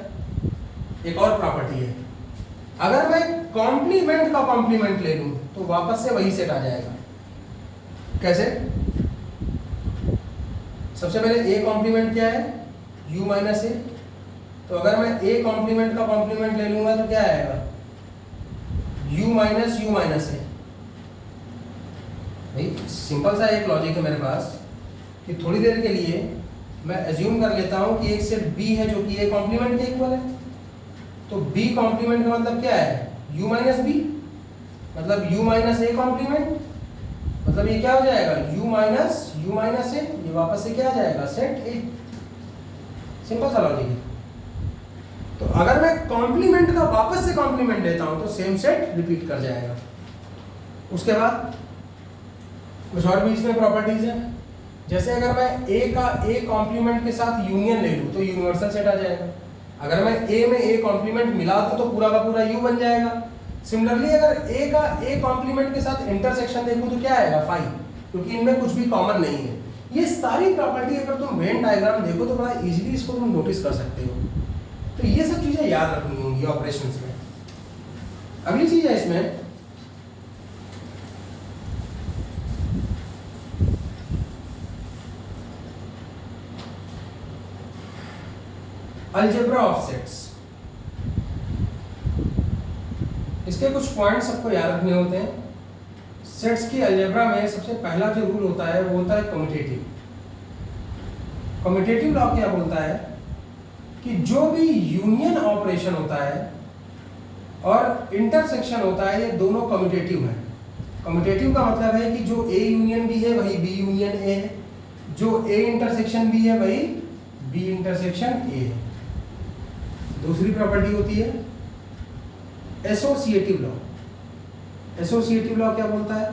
एक और प्रॉपर्टी है, अगर मैं कॉम्प्लीमेंट का कॉम्प्लीमेंट ले लूं तो वापस से वही सेट आ जाएगा। कैसे? सबसे पहले A कॉम्प्लीमेंट क्या है? U minus A। तो अगर मैं A कॉम्प्लीमेंट का कॉम्प्लीमेंट ले लूंगा तो क्या आएगा? U minus A। भाई सिंपल सा एक लॉजिक है मेरे पास कि थोड़ी देर के लिए मैं एज्यूम कर लेता हूं कि एक सेट B है जो कि A कॉम्प्लीमेंट के इक्वल है। तो B कॉम्प्लीमेंट का मतलब क्या है? U माइनस B, मतलब U माइनस A कॉम्प्लीमेंट, मतलब ये क्या हो जाएगा? U minus A। ये वापस से क्या आ जाएगा? Set A। सिंपल सा लॉजिक है। तो अगर मैं कॉम्प्लीमेंट का वापस से कॉम्प्लीमेंट लेता हूं तो सेम सेट रिपीट कर जाएगा। उसके बाद कुछ और भी इसमें प्रॉपर्टीज है, जैसे अगर मैं A का A कॉम्प्लीमेंट के साथ यूनियन ले लूं तो यूनिवर्सल सेट आ जाएगा। अगर मैं A में A कॉम्प्लीमेंट मिला दूं तो पूरा का पूरा U बन जाएगा। सिमिलरली अगर A का A कॉम्प्लीमेंट के साथ इंटरसेक्शन देखूं तो क्या आएगा? 5, क्योंकि इनमें कुछ भी कॉमन नहीं है। ये सारी प्रॉपर्टी अगर तुम वेन डायग्राम देखो तो बड़ा इजीली इसको तुम नोटिस कर सकते हो। तो ये सब चीजें याद रखनी होंगी ऑपरेशंस में। अगली चीज है इसमें अलजेब्रा ऑफ सेट्स। इसके कुछ पॉइंट्स सबको याद रखने होते हैं। सेट्स की अलजेब्रा में सबसे पहला जो रूल होता है वो होता है कम्यूटेटिव। कम्यूटेटिव लॉ क्या बोलता है कि जो भी यूनियन ऑपरेशन होता है और इंटरसेक्शन होता है, ये दोनों कम्यूटेटिव है। कम्यूटेटिव का मतलब है कि जो ए यूनियन बी है वही बी यूनियन ए है, जो ए इंटरसेक्शन बी है वही बी इंटरसेक्शन ए है। दूसरी प्रॉपर्टी होती है एसोसिएटिव लॉ। एसोसिएटिव लॉ क्या बोलता है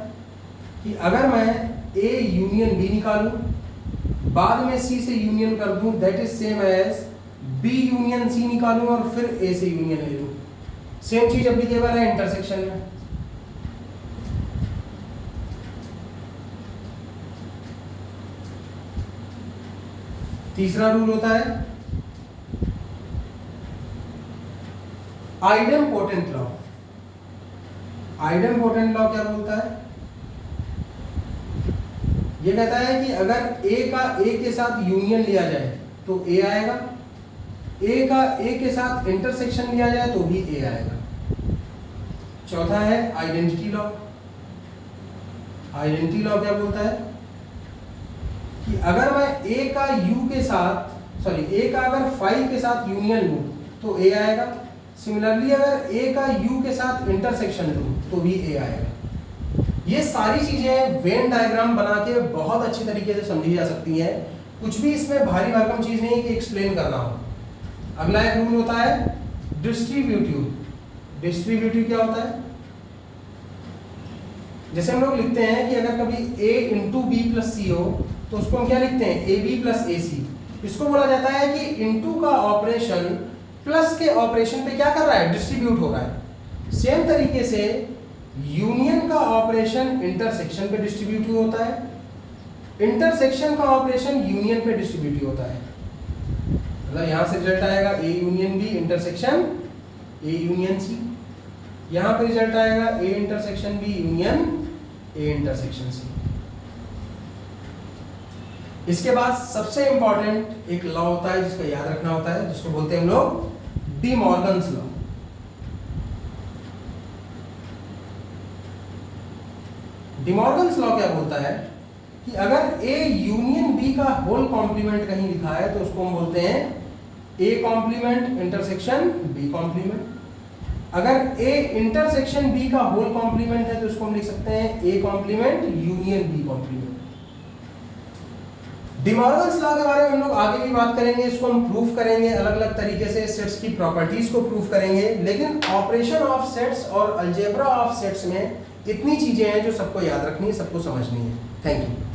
कि अगर मैं ए यूनियन बी निकालूं, बाद में सी से यूनियन कर दूं, that is same as B union C निकालूं और फिर ए से यूनियन ले लूं। सेम चीज एप्लीकेबल है इंटरसेक्शन में। तीसरा रूल होता है आइडेम्पोटेंट लॉ। आइडेम्पोटेंट लॉ क्या बोलता है? ये कहता है कि अगर ए का ए के साथ यूनियन लिया जाए तो ए आएगा, ए का ए के साथ इंटरसेक्शन लिया जाए तो भी ए आएगा। चौथा है आइडेंटिटी लॉ। आइडेंटिटी लॉ क्या बोलता है कि अगर मैं ए का यू के साथ ए का अगर 5 के साथ यूनियन लूं तो ए आएगा। सिमिलरली अगर ए का यू के साथ इंटरसेक्शन लूं तो भी ए आएगा। ये सारी चीजें वेन डायग्राम बना के बहुत अच्छी तरीके से समझी जा सकती हैं। कुछ भी इसमें भारी भरकम चीज नहीं है कि एक्सप्लेन करना हो। अगला एक रूल होता है डिस्ट्रीब्यूटिव। डिस्ट्रीब्यूटिव क्या होता है? जैसे हम लोग लिखते हैं कि अगर कभी a इंटू बी प्लस सी हो तो उसको हम क्या लिखते हैं? ए बी प्लस ए सी। इसको बोला जाता है कि इंटू का ऑपरेशन प्लस के ऑपरेशन पे क्या कर रहा है? डिस्ट्रीब्यूट हो रहा है। सेम तरीके से यूनियन का ऑपरेशन इंटरसेक्शन पे डिस्ट्रीब्यूटिव होता है, इंटरसेक्शन का ऑपरेशन यूनियन पे डिस्ट्रीब्यूटिव होता है। मतलब यहां से रिजल्ट आएगा A union B intersection A union C. यहां पे रिजल्ट आएगा A intersection B union A intersection C. इसके बाद सबसे इंपॉर्टेंट एक लॉ होता है जिसको याद रखना होता है, जिसको बोलते हैं हम लोग De Morgan's law. De Morgan's law क्या बोलता है कि अगर ए यूनियन बी का होल कॉम्प्लीमेंट कहीं लिखा है तो उसको हम बोलते हैं A complement intersection B complement. अगर ए इंटरसेक्शन बी का होल कॉम्प्लीमेंट है तो उसको हम लिख सकते हैं A complement union B complement. De Morgan's law के बारे में हम लोग आगे भी बात करेंगे। इसको हम प्रूफ करेंगे अलग अलग तरीके से, सेट्स की प्रॉपर्टीज को प्रूफ करेंगे। लेकिन ऑपरेशन ऑफ सेट्स और अलजेब्रा ऑफ सेट्स में इतनी चीजें हैं जो सबको याद रखनी है, सबको समझनी है। Thank you.